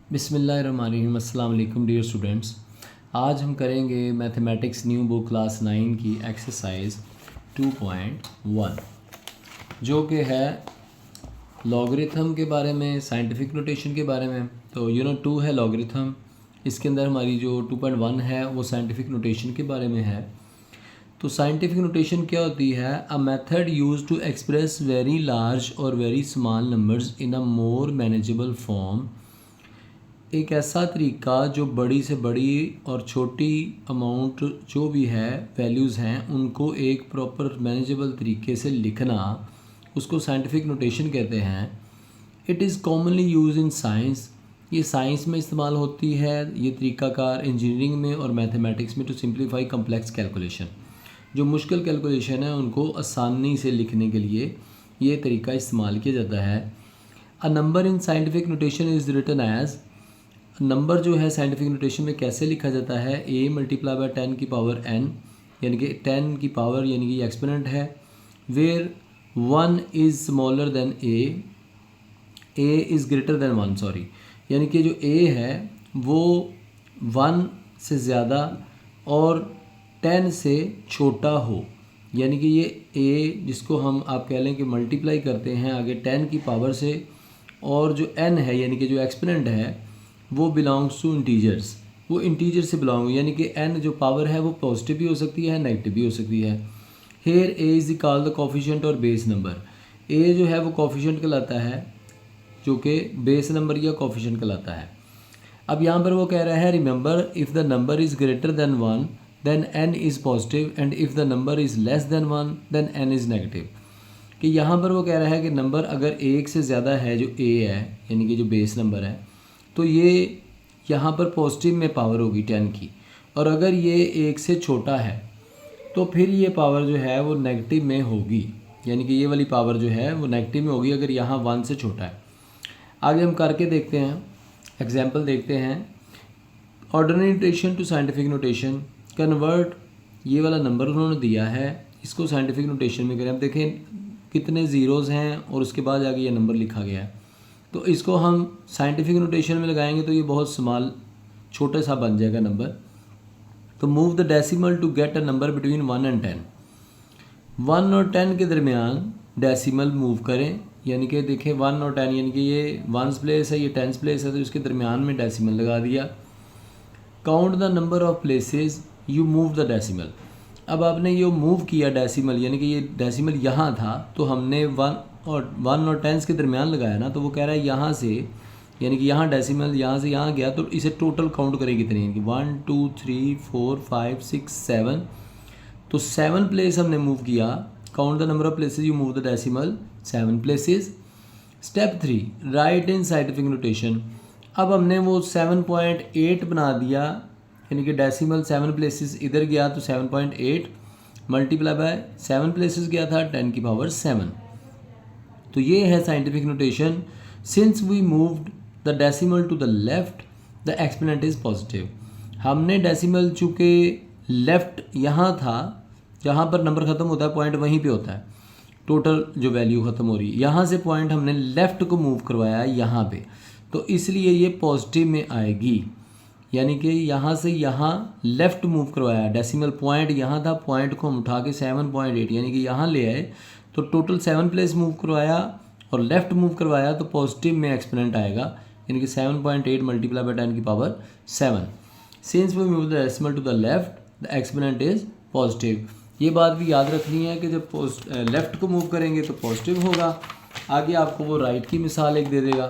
बिस्मिल्लाहिर्रहमानिर्रहीम। अस्सलाम वालेकुम डियर स्टूडेंट्स। आज हम करेंगे मैथमेटिक्स न्यू बुक क्लास 9 की एक्सरसाइज 2.1 जो कि है लॉगरिथम के बारे में, साइंटिफिक नोटेशन के बारे में। तो 2 है लॉगरिथम, इसके अंदर हमारी जो 2.1 है वो साइंटिफिक नोटेशन के बारे में है। तो साइंटिफिक नोटेशन क्या होती है? A method use to express very large और very small numbers in a more manageable form. एक ऐसा तरीका जो बड़ी से बड़ी और छोटी अमाउंट जो भी है वैल्यूज़ हैं उनको एक प्रॉपर मैनेजेबल तरीके से लिखना, उसको साइंटिफिक नोटेशन कहते हैं। It is commonly use in science, ये साइंस में इस्तेमाल होती है ये तरीक़ाकार, इंजीनियरिंग में और मैथमेटिक्स में टू सिंप्लीफाई कम्प्लेक्स कैलकुलेशन। जो मुश्किल कैलकुलेशन है उनको आसानी से लिखने के लिए ये तरीका इस्तेमाल किया जाता है। A number in scientific notation is written as, number जो है साइंटिफिक नोटेशन में कैसे लिखा जाता है? a मल्टीप्लाई बाय 10 की पावर n, यानी कि 10 की पावर यानी कि एक्सपोनेंट है। Where 1 is smaller than a is greater than 1, sorry, यानी कि जो a है वो 1 से ज़्यादा और 10 से छोटा हो, यानी कि ये a जिसको हम आप कह लें कि मल्टीप्लाई करते हैं आगे 10 की पावर से, और जो n है यानी कि जो एक्सपोनेंट है वो बिलोंग्स टू इंटीजर्स, वो इंटीजर से बिलोंग, यानी कि n जो पावर है वो पॉजिटिव भी हो सकती है, नेगेटिव भी हो सकती है। Here a is called the coefficient और बेस नंबर। a जो है वो कोफिशिएंट कहलाता है, जो कि बेस नंबर या कोफिशिएंट कहलाता है। अब यहाँ पर वो कह रहा है remember if the number is greater than 1 then n is positive and if the number is less than 1 then n is negative. कि यहाँ पर वो कह रहा है कि नंबर अगर एक से ज़्यादा है, जो a है यानी कि जो बेस नंबर है, तो ये यहाँ पर पॉजिटिव में पावर होगी 10 की, और अगर ये एक से छोटा है तो फिर ये पावर जो है वो नेगेटिव में होगी, यानी कि ये वाली पावर जो है वो नेगेटिव में होगी अगर यहाँ 1 से छोटा है। आगे हम करके देखते हैं, एग्जाम्पल देखते हैं। Ordinary notation to scientific notation, convert ये वाला नंबर उन्होंने दिया है, इसको साइंटिफिक नोटेशन में करें। अब देखें कितने ज़ीरोज़ हैं और उसके बाद आगे ये नंबर लिखा गया है, तो इसको हम साइंटिफिक नोटेशन में लगाएंगे तो ये बहुत स्मॉल, छोटा सा बन जाएगा नंबर। तो move the decimal to get a number between 1 and 10, 1 और 10 के दरमियान डेसिमल मूव करें, यानी कि देखें 1 और 10 यानी कि ये 1's प्लेस है, ये 10's प्लेस है, तो इसके दरमियान में डेसिमल लगा दिया। Count the number of places you move the decimal. अब आपने ये मूव किया डेसिमल, यानी कि ये डेसिमल यहाँ था तो हमने 1 और 10 के दरमियान लगाया ना, तो वो कह रहा है यहाँ से, यानी कि यहाँ डेसिमल यहाँ से यहाँ गया तो इसे टोटल काउंट करें कितने, यानी कि 1 2 3 4 5 6 7, तो 7 प्लेस हमने मूव किया। Count the number of places you move the decimal, 7 places. Step 3 right in scientific notation. अब हमने वो 7.8 बना दिया, यानी कि डेसिमल 7 प्लेसेस इधर गया तो 7.8 मल्टीप्लाई बाय 7 प्लेसेस गया था 10 की पावर 7। तो ये है scientific notation. Since we moved the decimal to the left the exponent is positive. हमने डेसिमल चूँकि लेफ़्ट यहाँ था, जहाँ पर नंबर ख़त्म होता है पॉइंट वहीं पे होता है, टोटल जो वैल्यू ख़त्म हो रही है, यहाँ से पॉइंट हमने लेफ़्ट को मूव करवाया है यहाँ पे, तो इसलिए ये पॉजिटिव में आएगी। यानी कि यहाँ से यहाँ लेफ़्ट मूव करवाया, डेसिमल पॉइंट यहाँ था, पॉइंट को हम उठा के 7.8 यानी कि यहाँ ले आए, तो टोटल 7 प्लेस मूव करवाया और लेफ़्ट मूव करवाया तो पॉजिटिव में एक्सपोनेंट आएगा, यानी कि 7.8 मल्टीप्लाई बाय 10 की power 7। Since we move the decimal to the left the exponent is positive. ये बात भी याद रखनी है कि जब लेफ़्ट को मूव करेंगे तो पॉजिटिव होगा। आगे आपको वो राइट की मिसाल एक दे देगा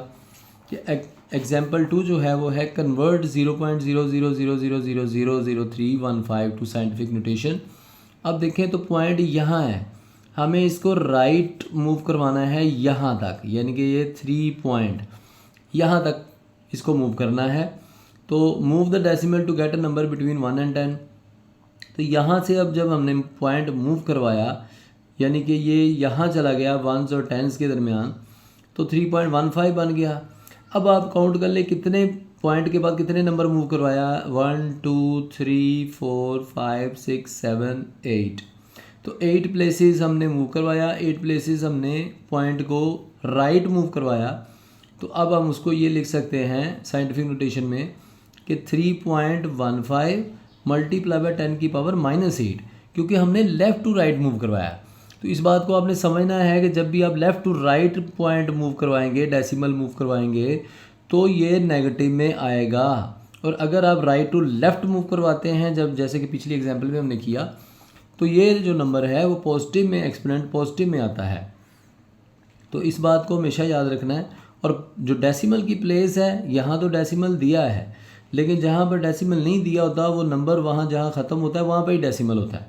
कि एग्जाम्पल 2 जो है वो है कन्वर्ट 0.0000000315 टू साइंटिफिक नोटेशन। अब देखें तो पॉइंट यहाँ है, हमें इसको राइट मूव करवाना है यहाँ तक, यानी कि ये 3 पॉइंट यहाँ तक इसको मूव करना है। तो move the decimal to get a number between 1 and 10। तो यहाँ से अब जब हमने पॉइंट मूव करवाया, यानी कि ये यहाँ चला गया 1s और 10s के दरमियान, तो 3.15 बन गया। अब आप काउंट कर ले कितने पॉइंट के बाद कितने नंबर मूव करवाया, 1 2 3 4 5 6 7 8, तो 8 प्लेसेस हमने मूव करवाया, 8 प्लेसेस हमने पॉइंट को राइट मूव करवाया। तो अब हम उसको ये लिख सकते हैं साइंटिफिक नोटेशन में कि 3.15 मल्टीप्लाई बाय 10 की पावर -8, क्योंकि हमने लेफ़्ट टू राइट मूव करवाया। तो इस बात को आपने समझना है कि जब भी आप left to right point move करवाएंगे, डेसिमल मूव करवाएंगे, तो ये नेगेटिव में आएगा। और अगर आप राइट टू लेफ़्ट मूव करवाते हैं, जब जैसे कि पिछली एग्जांपल में हमने किया, तो ये जो नंबर है वो पॉजिटिव में, एक्सपोनेंट पॉजिटिव में आता है। तो इस बात को हमेशा याद रखना है। और जो डेसिमल की प्लेस है, यहाँ तो डेसिमल दिया है, लेकिन जहाँ पर डेसिमल नहीं दिया होता वो नंबर वहाँ जहाँ ख़त्म होता है वहाँ पर ही डेसिमल होता है।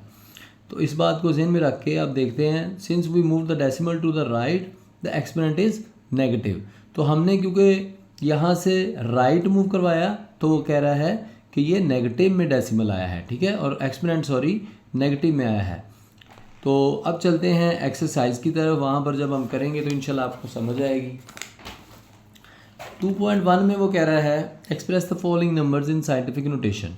तो इस बात को ज़हन में रख के आप देखते हैं, since we move the decimal to the right the exponent is negative. तो हमने क्योंकि यहाँ से राइट मूव करवाया तो वो कह रहा है कि ये नेगेटिव में डेसिमल आया है, ठीक है, और एक्सपोनेंट नेगेटिव में आया है। तो अब चलते हैं एक्सरसाइज की तरफ। वहाँ पर जब हम करेंगे तो इंशाल्लाह आपको समझ आएगी। 2.1 में वो कह रहा है express the following numbers in scientific notation.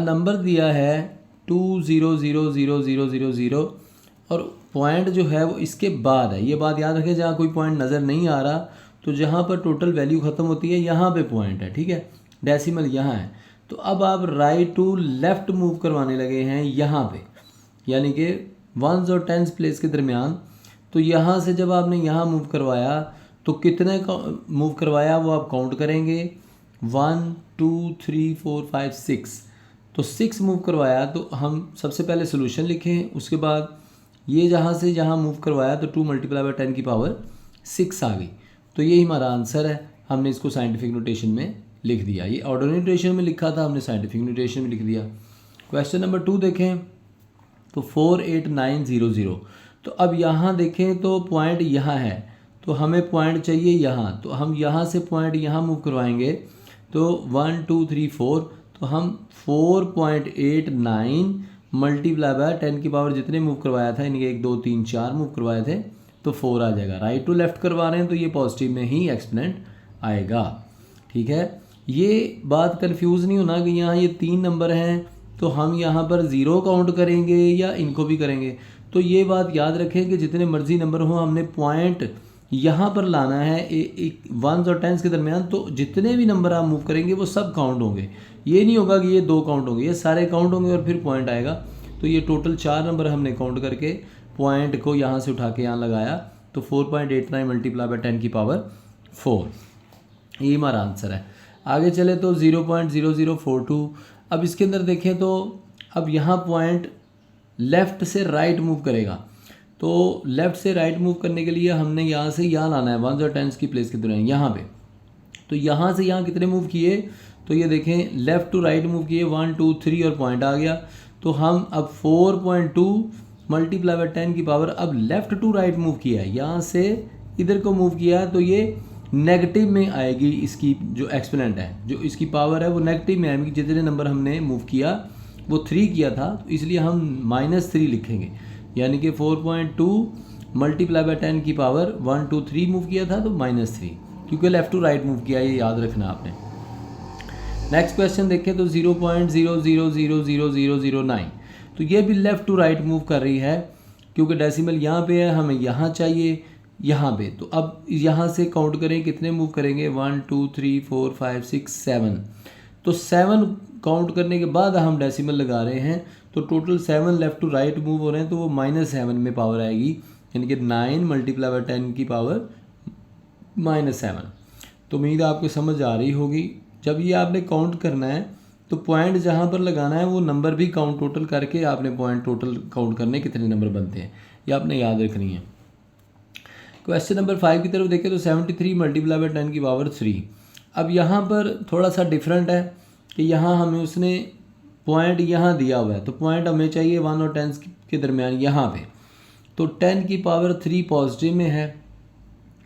Number दिया है 2000000 और पॉइंट जो है वो इसके बाद है। ये बात याद रखें, जहाँ कोई पॉइंट नज़र नहीं आ रहा तो जहाँ पर टोटल वैल्यू ख़त्म होती है यहाँ पे पॉइंट है, ठीक है, डेसिमल यहाँ है। तो अब आप राइट टू लेफ़्ट मूव करवाने लगे हैं यहाँ पे, यानी कि वंस और टेंस प्लेस के दरमियान। तो यहाँ से जब आपने यहाँ मूव करवाया तो कितने मूव करवाया वो आप काउंट करेंगे, 1 2 3 4 5 6। तो 6 मूव करवाया तो हम सबसे पहले सोल्यूशन लिखें, उसके बाद ये जहाँ से जहाँ मूव करवाया तो 2 मल्टीप्लाई बाय 10 की पावर 6 आ गई। तो यही हमारा आंसर है। हमने इसको साइंटिफिक नोटेशन में लिख दिया। ये ऑर्डिनरी नोटेशन में लिखा था, हमने साइंटिफिक नोटेशन में लिख दिया। क्वेश्चन नंबर 2 देखें तो 48900। तो अब यहाँ देखें तो पॉइंट यहाँ है, तो हमें पॉइंट चाहिए यहाँ। तो हम यहाँ से पॉइंट यहाँ मूव करवाएंगे तो 1 2 3 4, तो हम 4.89 मल्टीप्लाई बाय 10 की पावर जितने मूव करवाया था, इनके 1 2 3 4 मूव करवाए थे, तो 4 आ जाएगा। राइट टू लेफ़्ट करवा रहे हैं तो ये पॉजिटिव में ही एक्सपोनेंट आएगा, ठीक है। ये बात कंफ्यूज नहीं होना कि यहाँ ये 3 नंबर हैं तो हम यहाँ पर 0 काउंट करेंगे या इनको भी करेंगे। तो ये बात याद रखें कि जितने मर्जी नंबर हों, हमने पॉइंट यहाँ पर लाना है एक वंस और टेंस के दरमियान। तो जितने भी नंबर आप मूव करेंगे वो सब काउंट होंगे। ये नहीं होगा कि ये 2 काउंट होंगे, ये सारे काउंट होंगे और फिर पॉइंट आएगा। तो ये टोटल 4 नंबर हमने काउंट करके पॉइंट को यहाँ से उठा के यहाँ लगाया, तो 4.89 मल्टीप्लाई बाय 10 की पावर 4, ये हमारा आंसर है। आगे चले तो 0.0042। अब इसके अंदर देखें तो अब यहाँ पॉइंट लेफ़्ट से राइट मूव करेगा। तो लेफ़्ट से राइट मूव करने के लिए हमने यहाँ से यहाँ लाना है, वंस और टेंस की प्लेस के दौरान यहाँ पे। तो यहाँ से यहाँ कितने मूव किए, तो ये देखें लेफ़्ट टू राइट मूव किए 1 2 3 और पॉइंट आ गया। तो हम अब 4.2 मल्टीप्लाई बाय 10 की पावर, अब लेफ़्ट टू राइट मूव किया है, यहाँ से इधर को मूव किया है, तो ये नेगेटिव में आएगी। इसकी जो एक्सपोनेंट है, जो इसकी पावर है वो नेगेटिव में आएगी। जितने नंबर हमने मूव किया वो 3 किया था, तो इसलिए हम -3 लिखेंगे, यानी कि 4.2 मल्टीप्लाई बाय 10 की पावर 1 2 3 मूव किया था तो -3, क्योंकि लेफ़्ट टू राइट मूव किया, ये याद रखना आपने। नेक्स्ट क्वेश्चन देखें तो 0.000009। तो ये भी लेफ़्ट टू राइट मूव कर रही है, क्योंकि डेसिमल यहाँ पे है, हमें यहाँ चाहिए यहाँ पे। तो अब यहाँ से काउंट करें कितने मूव करेंगे, 1 2 3 4 5 6 7। तो 7 काउंट करने के बाद हम डेसिमल लगा रहे हैं, तो total 7 left to right move हो रहे हैं, तो वो -7 में पावर आएगी, यानी कि 9 मल्टीप्लाई बाय 10 की पावर -7। तो उम्मीद आपको समझ आ रही होगी। जब ये आपने काउंट करना है तो पॉइंट जहाँ पर लगाना है वो नंबर भी काउंट टोटल करके आपने पॉइंट टोटल काउंट करने कितने नंबर बनते हैं, ये आपने याद रखनी है। क्वेश्चन नंबर 5 की तरफ देखें तो 73 मल्टीप्लाई बाय 10 की पावर 3। अब यहाँ पर थोड़ा सा डिफरेंट है कि यहाँ हमें उसने पॉइंट यहाँ दिया हुआ है, तो पॉइंट हमें चाहिए 1 और 10 के दरमियान यहाँ पे। तो 10 की पावर 3 पॉजिटिव में है।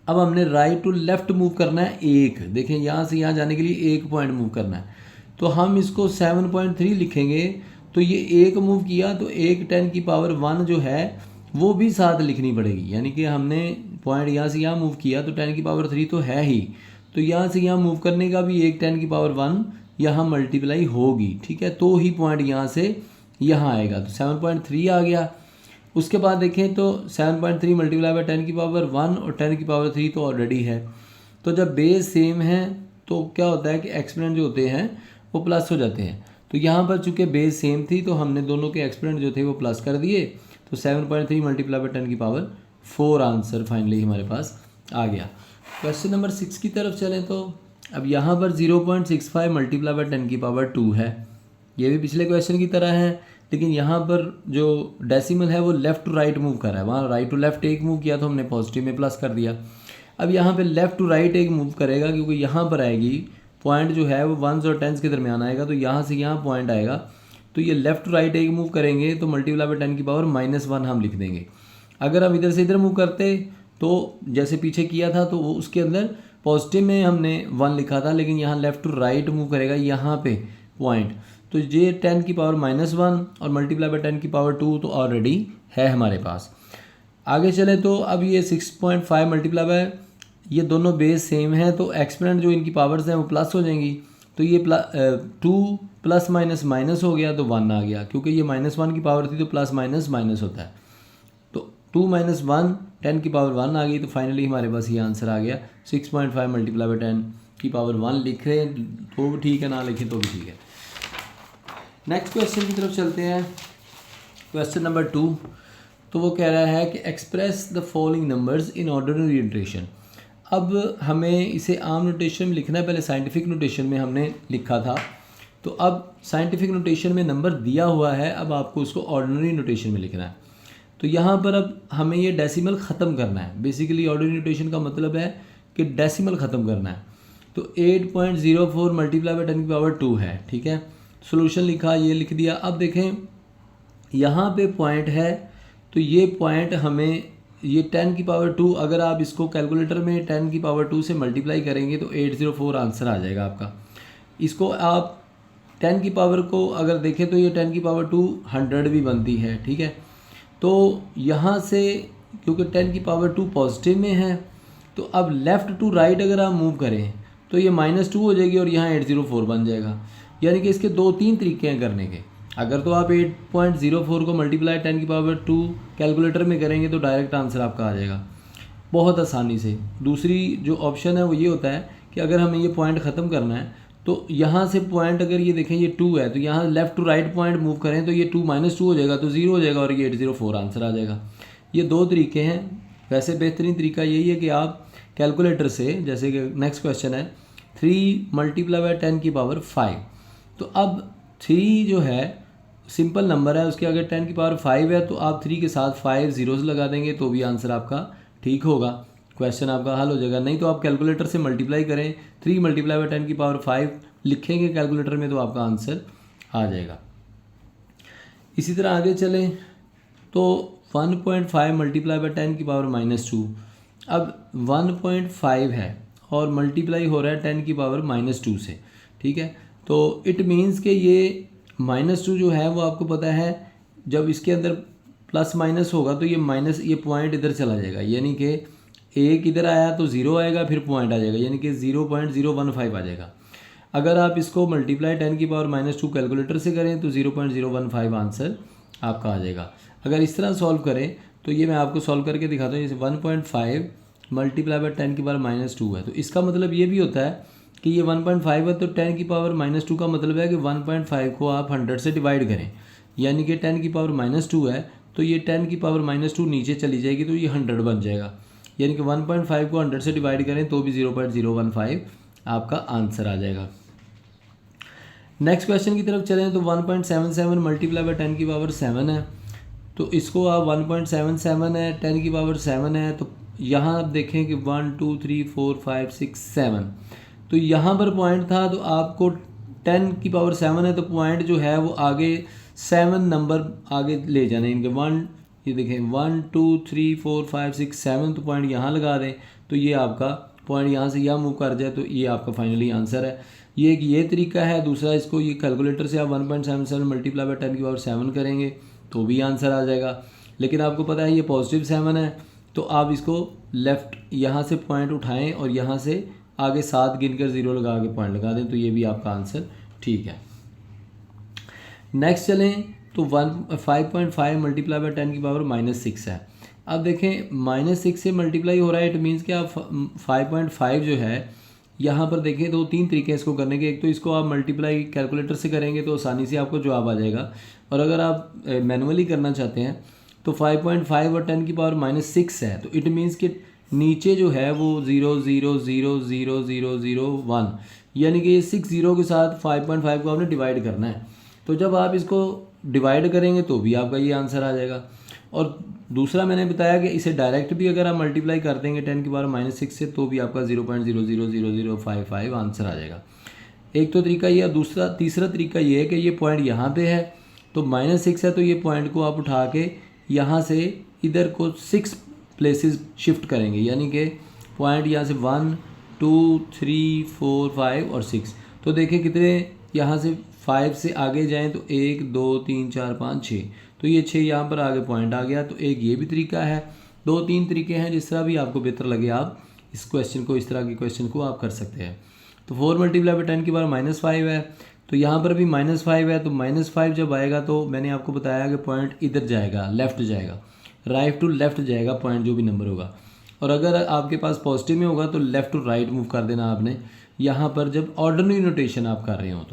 अब हमने राइट टू लेफ़्ट मूव करना है 1, देखें यहाँ से यहाँ जाने के लिए 1 पॉइंट मूव करना है, तो हम इसको 7.3 लिखेंगे। तो ये 1 मूव किया तो 1 10 की पावर 1 जो है वो भी साथ लिखनी पड़ेगी, यानी कि हमने पॉइंट यहाँ से यहाँ मूव किया तो 10 की पावर 3 तो है ही, तो यहाँ से यहाँ मूव करने का भी 1 10 की पावर 1 यहाँ मल्टीप्लाई होगी, ठीक है, तो ही पॉइंट यहाँ से यहाँ आएगा। तो 7.3 आ गया। उसके बाद देखें तो 7.3 मल्टीप्लाई बाय 10 की पावर 1 और 10 की पावर 3 तो ऑलरेडी है, तो जब बेस सेम है तो क्या होता है कि एक्सपोनेंट जो होते हैं वो प्लस हो जाते हैं। तो यहाँ पर चूँकि बेस सेम थी तो हमने दोनों के एक्सपोनेंट जो थे वो प्लस कर दिए, तो 7.3 मल्टीप्लाई बाई 10 की पावर 4 आंसर फाइनली हमारे पास आ गया। क्वेश्चन नंबर 6 की तरफ चलें तो अब यहाँ पर 0.65 मल्टीप्लाई बाई 10 की पावर 2 है। ये भी पिछले क्वेश्चन की तरह है, लेकिन यहाँ पर जो डेसिमल है वो लेफ़्ट टू राइट मूव कर रहा है। वहाँ राइट टू लेफ़्ट एक मूव किया तो हमने पॉजिटिव में प्लस कर दिया। अब यहाँ पे लेफ़्ट टू राइट एक मूव करेगा, क्योंकि यहाँ पर आएगी पॉइंट जो है वो वंस और टेंस के दरमियान आएगा, तो यहाँ से यहाँ पॉइंट आएगा, तो ये लेफ़्ट टू राइट एक मूव करेंगे तो मल्टीप्लाई बाई 10 की पावर -1 हम लिख देंगे। अगर हम इधर से इधर मूव करते तो जैसे पीछे किया था तो वो उसके अंदर पॉजिटिव में हमने 1 लिखा था, लेकिन यहाँ लेफ़्ट टू राइट मूव करेगा यहाँ पे पॉइंट, तो ये 10 की पावर -1 और मल्टीप्लाई बाई 10 की पावर 2 तो ऑलरेडी है हमारे पास। आगे चले तो अब ये 6.5 मल्टीप्लाई बाय, ये दोनों बेस सेम है तो एक्सपोनेंट जो इनकी पावर्स हैं वो प्लस हो जाएंगी, तो ये 2 प्लस माइनस माइनस हो गया तो 1 आ गया, क्योंकि ये -1 की पावर थी तो प्लस माइनस माइनस होता है, तो 2 - 1 10 की पावर 1 आ गई, तो फाइनली हमारे पास ये आंसर आ गया। 6.5 मल्टीप्लाई बाई 10 की पावर 1 लिख रहे तो भी ठीक है, ना लिखें तो भी ठीक है। नेक्स्ट क्वेश्चन की तरफ चलते हैं। क्वेश्चन नंबर 2, तो वो कह रहा है कि express the following numbers in ordinary notation. अब हमें इसे आम नोटेशन में लिखना है, पहले साइंटिफिक नोटेशन में हमने लिखा था, तो अब साइंटिफिक नोटेशन में नंबर दिया हुआ है, अब आपको उसको ऑर्डिनरी नोटेशन में लिखना है। तो यहाँ पर अब हमें ये डेसिमल ख़त्म करना है। बेसिकली ऑर्डिनरी नोटेशन का मतलब है कि डेसिमल ख़त्म करना है। तो 8.04 मल्टीप्लाई बाई 10 की पावर 2 है, ठीक है। सोल्यूशन लिखा, ये लिख दिया। अब देखें यहाँ पे पॉइंट है, तो ये पॉइंट हमें ये 10 की पावर 2, अगर आप इसको कैलकुलेटर में 10 की पावर 2 से मल्टीप्लाई करेंगे तो 804 आंसर आ जाएगा आपका। इसको आप 10 की पावर को अगर देखें तो ये 10 की पावर 2 100 भी बनती है, ठीक है। तो यहाँ से क्योंकि 10 की पावर 2 पॉजिटिव में है, तो अब लेफ़्ट टू राइट अगर आप मूव करें तो ये -2 हो जाएगी और यहाँ 804 बन जाएगा। यानी कि इसके 2-3 तरीके हैं करने के। अगर तो आप 8.04 को मल्टीप्लाई 10 की पावर 2 कैलकुलेटर में करेंगे तो डायरेक्ट आंसर आपका आ जाएगा बहुत आसानी से। दूसरी जो ऑप्शन है वो ये होता है कि अगर हमें ये पॉइंट ख़त्म करना है तो यहाँ से पॉइंट अगर ये देखें ये 2 है, तो यहाँ left to right point move करें तो ये 2 - 2 हो जाएगा, तो 0 हो जाएगा और ये 804 आंसर आ जाएगा। ये 2 तरीके हैं। वैसे बेहतरीन तरीका यही है कि आप कैलकुलेटर से, जैसे कि नेक्स्ट क्वेश्चन है 3 मल्टीप्लाई बाई 10 की पावर 5, तो अब 3 जो है सिंपल नंबर है, उसके अगर 10 की पावर 5 है तो आप 3 के साथ 5 zeros लगा देंगे तो भी आंसर आपका ठीक होगा, क्वेश्चन आपका हल हो जाएगा। नहीं तो आप कैलकुलेटर से मल्टीप्लाई करें, 3 मल्टीप्लाई बाई 10 की पावर 5 लिखेंगे कैलकुलेटर में तो आपका आंसर आ जाएगा। इसी तरह आगे चलें तो 1.5 मल्टीप्लाई बाई 10 की पावर -2, अब 1.5 है और मल्टीप्लाई हो रहा है 10 की पावर -2 से, ठीक है। तो इट मीन्स कि ये -2 जो है वो आपको पता है जब इसके अंदर प्लस माइनस होगा तो ये पॉइंट इधर चला जाएगा, यानी कि एक इधर आया तो 0 आएगा, फिर पॉइंट आ जाएगा, यानी कि 0.015 आ जाएगा। अगर आप इसको मल्टीप्लाई 10 की पावर -2 कैलकुलेटर से करें तो 0.015 आंसर आपका आ जाएगा। अगर इस तरह सॉल्व करें तो ये मैं आपको सॉल्व करके दिखाता हूँ। जैसे 1.5 मल्टीप्लाई बाई 10 की पावर -2 है, तो इसका मतलब ये भी होता है कि ये 1.5 है तो 10 की पावर -2 का मतलब है कि 1.5 को आप 100 से डिवाइड करें, यानी कि 10 की पावर -2 है तो ये 10 की पावर -2 नीचे चली जाएगी तो ये 100 बन जाएगा, यानी कि 1.5 को 100 से डिवाइड करें तो भी 0.015 आपका आंसर आ जाएगा। नेक्स्ट क्वेश्चन की तरफ चलें तो 1.77 मल्टीप्लाई बाई 10 की पावर 7 है, तो इसको आप 1.77 है 10 की पावर 7 है, तो यहाँ आप देखें कि 1 2 3 4 5 6 7, तो यहाँ पर पॉइंट था तो आपको 10 की पावर 7 है तो पॉइंट जो है वो आगे 7 नंबर आगे ले जाने इनके। 1 ये देखें 1 2 3 4 5 6 7, तो पॉइंट यहाँ लगा दें तो ये आपका पॉइंट यहाँ से यहाँ मूव कर जाए तो ये आपका फाइनली आंसर है। ये तरीका है। दूसरा, इसको ये कैलकुलेटर से आप 1.77 मल्टीप्लाई बाई 10 की पावर 7 करेंगे तो भी आंसर आ जाएगा, लेकिन आपको पता है ये पॉजिटिव 7 है तो आप इसको लेफ़्ट यहाँ से पॉइंट उठाएं और यहाँ से आगे 7 गिनकर 0 लगा के पॉइंट लगा दें तो ये भी आपका आंसर ठीक है। नेक्स्ट चलें तो 5.5 मल्टीप्लाई बाई 10 की पावर -6 है। अब देखें -6 से मल्टीप्लाई हो रहा है, इट मीन्स कि आप 5.5 जो है यहाँ पर देखें तो 3 तरीके हैं इसको करने के। एक तो इसको आप मल्टीप्लाई कैलकुलेटर से करेंगे तो आसानी से आपको जवाब आ जाएगा, और अगर आप मैनुअली करना चाहते हैं तो 5.5 और 10 की पावर -6 है, तो इट मीन्स कि नीचे जो है वो 0 0 0 0 0 0 1, यानी कि 6 0 के साथ 5.5 को आपने डिवाइड करना है। तो जब आप इसको डिवाइड करेंगे तो भी आपका ये आंसर आ जाएगा। और दूसरा मैंने बताया कि इसे डायरेक्ट भी अगर आप मल्टीप्लाई कर देंगे 10 की पावर -6 से तो भी आपका 0.000055 आंसर आ जाएगा। एक तो तरीका ये, दूसरा तीसरा तरीका ये है कि ये पॉइंट यहाँ पे है तो -6 है, तो ये पॉइंट को आप उठा के यहाँ से इधर को 6 प्लेसेस शिफ्ट करेंगे, यानी कि पॉइंट यहाँ से 1 2 3 4 5 और 6। तो देखिए कितने यहाँ से 5 से आगे जाएं तो 1 2 3 4 5 6, तो ये 6 यहाँ पर आगे पॉइंट आ गया। तो एक ये भी तरीका है, 2-3 तरीके हैं, जिस तरह भी आपको बेहतर लगे आप इस क्वेश्चन को, इस तरह के क्वेश्चन को आप कर सकते हैं। तो 4 मल्टीप्लाई बाई 10 की पावर -5 है, तो यहाँ पर भी -5 है, तो -5 जब आएगा तो मैंने आपको बताया कि पॉइंट इधर जाएगा, लेफ़्ट जाएगा, राइट टू लेफ़्ट जाएगा पॉइंट जो भी नंबर होगा। और अगर आपके पास पॉजिटिव में होगा तो लेफ़्ट टू राइट मूव कर देना आपने। यहाँ पर जब ऑर्डिनरी नोटेशन आप कर रहे हो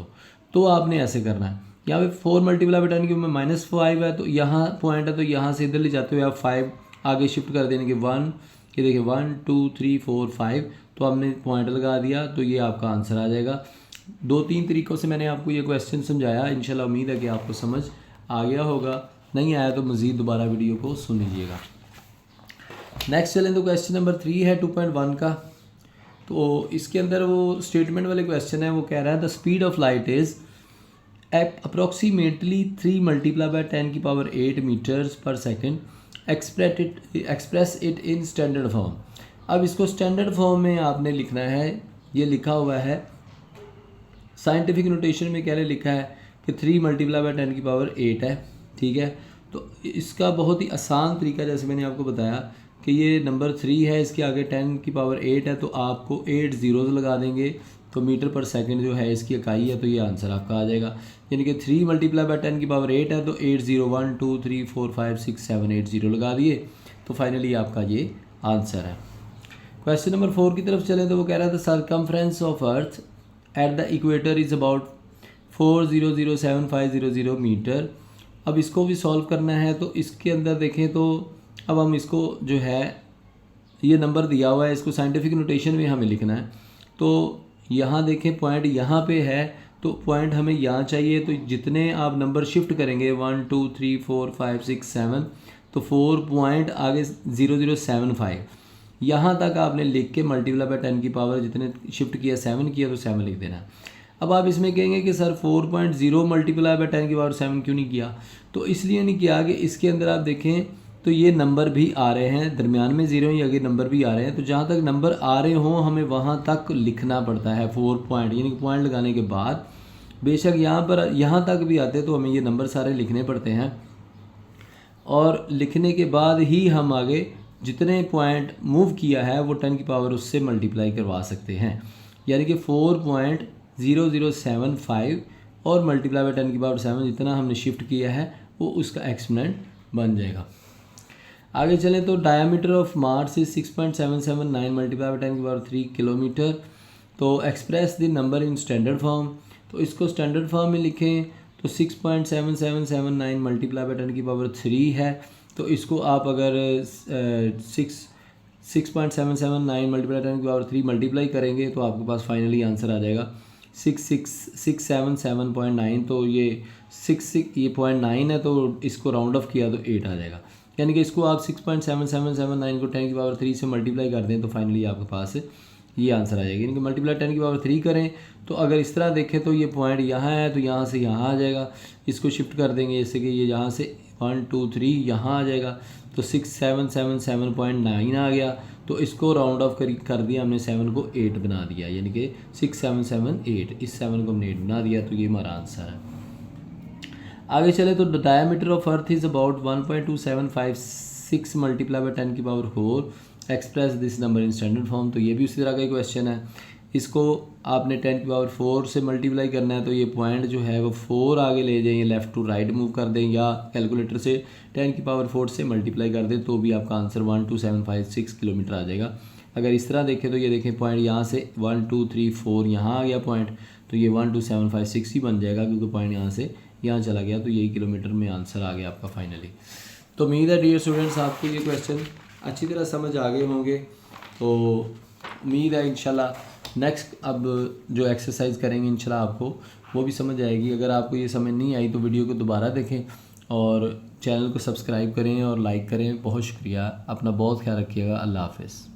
तो आपने ऐसे करना है। यहाँ पे 4 मल्टीप्लाई बाई 10 की -5 है, तो यहाँ पॉइंट है, तो यहाँ से इधर ले जाते हुए आप 5 आगे शिफ्ट कर देने के 1, ये देखिए 1 2 3 4 5, तो आपने पॉइंट लगा दिया, तो ये आपका आंसर आ जाएगा। 2-3 तरीक़ों से मैंने आपको ये क्वेश्चन समझाया, इंशाल्लाह उम्मीद है कि आपको समझ आ गया होगा। नहीं आया तो मज़ीद दोबारा वीडियो को सुन लीजिएगा। नेक्स्ट चलें तो क्वेश्चन नंबर 3 है 2.1 का। तो इसके अंदर वो स्टेटमेंट वाले क्वेश्चन है, वो कह रहा है the speed of light is approximately 3 multiply by 10 की पावर 8 मीटर्स पर second, express it in standard form. अब इसको स्टैंडर्ड फॉर्म में आपने लिखना है, ये लिखा हुआ है साइंटिफिक नोटेशन में, क्या लिखा है कि 3 मल्टीप्लाई बाय 10 की पावर 8 है, ठीक है। तो इसका बहुत ही आसान तरीका, जैसे मैंने आपको बताया कि ये नंबर 3 है, इसके आगे 10 की पावर 8 है, तो आपको 8 ज़ीरोज़ लगा देंगे, तो मीटर पर सेकंड जो है इसकी इकाई है, तो ये आंसर आपका आ जाएगा। यानी कि 3 मल्टीप्लाई बाय 10 की पावर 8 है, तो 8 0 1 2 3 4 5 6 7 8 0 लगा दिए, तो फाइनली आपका ये आंसर है। क्वेश्चन नंबर 4 की तरफ चलें तो वो कह रहा था circumference of earth at the equator is about 4007500 metre. अब इसको भी सॉल्व करना है, तो इसके अंदर देखें तो अब हम इसको जो है ये नंबर दिया हुआ है, इसको साइंटिफिक नोटेशन में हमें लिखना है। तो यहाँ देखें पॉइंट यहाँ पे है, तो पॉइंट हमें यहाँ चाहिए, तो जितने आप नंबर शिफ्ट करेंगे 1 2 3 4 5 6 7, तो 4 पॉइंट आगे 0075 यहाँ तक आपने लिख के मल्टीप्लाई बाय 10 की पावर जितने शिफ्ट किया 7 किया, तो 7 लिख देना। अब आप इसमें कहेंगे कि सर 4.0 मल्टीप्लाई बाय 10 की पावर 7 क्यों नहीं किया, तो इसलिए नहीं किया कि इसके अंदर आप देखें तो ये नंबर भी आ रहे हैं, दरमियान में ज़ीरो ही आगे नंबर भी आ रहे हैं, तो जहाँ तक नंबर आ रहे हों हमें वहाँ तक लिखना पड़ता है 4 पॉइंट, यानी कि पॉइंट लगाने के बाद बेशक यहाँ तक भी आते तो हमें ये नंबर सारे लिखने पड़ते हैं, और लिखने के बाद ही हम आगे जितने पॉइंट मूव किया है वो 10 की पावर उससे मल्टीप्लाई करवा सकते हैं। यानी कि 4.0075 और मल्टीप्लाई बाय 10 की पावर 7 जितना हमने शिफ्ट किया है वो उसका एक्सपोनेंट बन जाएगा। आगे चलें तो diameter of Mars is 6.779 multiply by 10 की पावर 3 किलोमीटर। तो express the number in standard form, तो इसको स्टैंडर्ड फॉर्म में लिखें तो 6.7779 मल्टीप्लाई बाय 10 की पावर 3 है, तो इसको आप अगर 6.779 मल्टीप्लाई 10 की पावर 3 मल्टीप्लाई करेंगे तो आपके पास फाइनली आंसर आ जाएगा 677.9। तो ये 0.9 है, तो इसको राउंड ऑफ किया तो 8 आ जाएगा। यानी कि इसको आप 6.7779 को 10 की पावर 3 से मल्टीप्लाई कर दें तो फाइनली आपके पास ये आंसर आ जाएगा। यानी कि मल्टीप्लाई 10 की पावर 3 करें तो अगर इस तरह देखें तो ये पॉइंट यहाँ है, तो यहाँ से यहाँ आ जाएगा, इसको शिफ्ट कर देंगे जैसे कि ये यहाँ से 1 2 3 यहाँ आ जाएगा, तो 6777.9 आ गया, तो इसको राउंड ऑफ कर दिया हमने, 7 को 8 बना दिया, यानी कि 6778, इस 7 को हमने 8 बना दिया, तो ये हमारा आंसर है। आगे चले तो the diameter of earth is about 1.2756 multiply by 10 की power 4, express this number in standard form. तो ये भी उसी तरह का क्वेश्चन है, इसको आपने 10 की पावर 4 से मल्टीप्लाई करना है, तो ये पॉइंट जो है वो 4 आगे ले जाएं, लेफ़्ट टू राइट मूव कर दें, या कैलकुलेटर से 10 की पावर 4 से मल्टीप्लाई कर दें, तो भी आपका आंसर 12756 किलोमीटर आ जाएगा। अगर इस तरह देखें तो ये देखें पॉइंट यहाँ से 1 2 3 4 यहाँ आ गया पॉइंट, तो ये 12756 ही बन जाएगा, क्योंकि पॉइंट यहाँ से यहाँ चला गया, तो यही किलोमीटर में आंसर आ गया आपका फाइनली। तो उम्मीद है डियर स्टूडेंट्स आपको ये क्वेश्चन अच्छी तरह समझ आ गए होंगे। तो उम्मीद है इंशाल्लाह नेक्स्ट अब जो एक्सरसाइज करेंगे इंशाल्लाह आपको वो भी समझ आएगी। अगर आपको ये समझ नहीं आई तो वीडियो को दोबारा देखें और चैनल को सब्सक्राइब करें और लाइक करें। बहुत शुक्रिया, अपना बहुत ख्याल रखिएगा। अल्लाह हाफ़िज़।